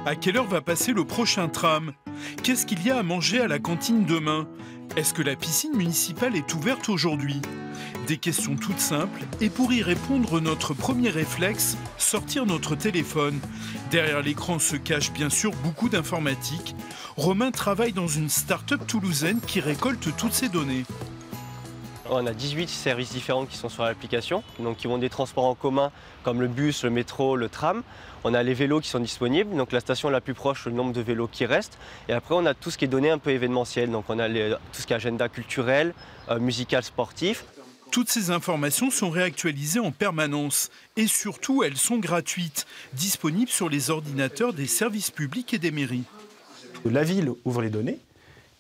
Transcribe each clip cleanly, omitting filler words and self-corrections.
À quelle heure va passer le prochain tram? Qu'est-ce qu'il y a à manger à la cantine demain? Est-ce que la piscine municipale est ouverte aujourd'hui? Des questions toutes simples, et pour y répondre, notre premier réflexe, sortir notre téléphone. Derrière l'écran se cache bien sûr beaucoup d'informatique. Romain travaille dans une start-up toulousaine qui récolte toutes ces données. On a 18 services différents qui sont sur l'application, donc qui vont des transports en commun comme le bus, le métro, le tram. On a les vélos qui sont disponibles, donc la station la plus proche, le nombre de vélos qui restent. Et après, on a tout ce qui est donné un peu événementiel, donc on a tout ce qui est agenda culturel, musical, sportif. Toutes ces informations sont réactualisées en permanence et surtout, elles sont gratuites, disponibles sur les ordinateurs des services publics et des mairies. La ville ouvre les données.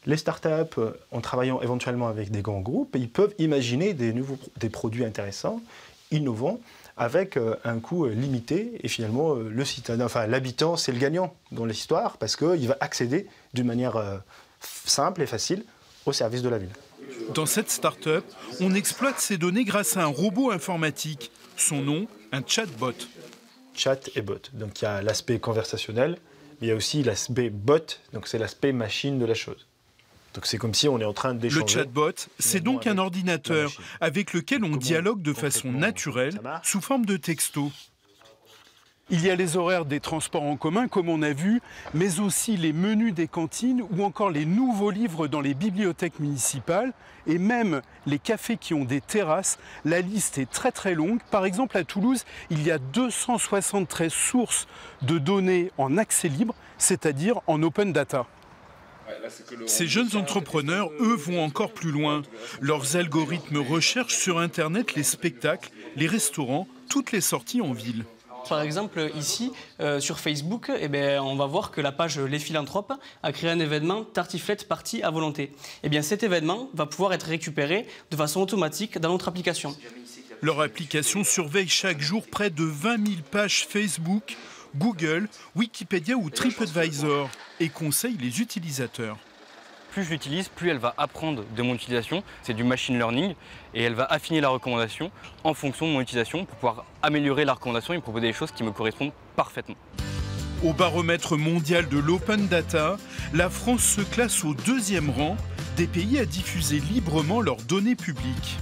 Les startups, en travaillant éventuellement avec des grands groupes, ils peuvent imaginer des produits intéressants, innovants, avec un coût limité. Et finalement, le citadin, enfin l'habitant, c'est le gagnant dans l'histoire parce qu'il va accéder d'une manière simple et facile aux services de la ville. Dans cette start-up, on exploite ces données grâce à un robot informatique. Son nom, un chatbot. Chat et bot. Donc il y a l'aspect conversationnel, mais il y a aussi l'aspect bot, donc c'est l'aspect machine de la chose. Donc c'est comme si on est en train d'échanger. Le chatbot, c'est donc un ordinateur avec lequel on dialogue de façon naturelle, sous forme de texto. Il y a les horaires des transports en commun, comme on a vu, mais aussi les menus des cantines ou encore les nouveaux livres dans les bibliothèques municipales et même les cafés qui ont des terrasses. La liste est très très longue. Par exemple, à Toulouse, il y a 273 sources de données en accès libre, c'est-à-dire en open data. Ces jeunes entrepreneurs, eux, vont encore plus loin. Leurs algorithmes recherchent sur Internet les spectacles, les restaurants, toutes les sorties en ville. Par exemple, ici, sur Facebook, on va voir que la page Les Philanthropes a créé un événement Tartiflette Party à volonté. Cet événement va pouvoir être récupéré de façon automatique dans notre application. Leur application surveille chaque jour près de 20 000 pages Facebook, Google, Wikipédia ou TripAdvisor et conseille les utilisateurs. Plus je l'utilise, plus elle va apprendre de mon utilisation. C'est du machine learning et elle va affiner la recommandation en fonction de mon utilisation pour pouvoir améliorer la recommandation et proposer des choses qui me correspondent parfaitement. Au baromètre mondial de l'open data, la France se classe au 2e rang des pays à diffuser librement leurs données publiques.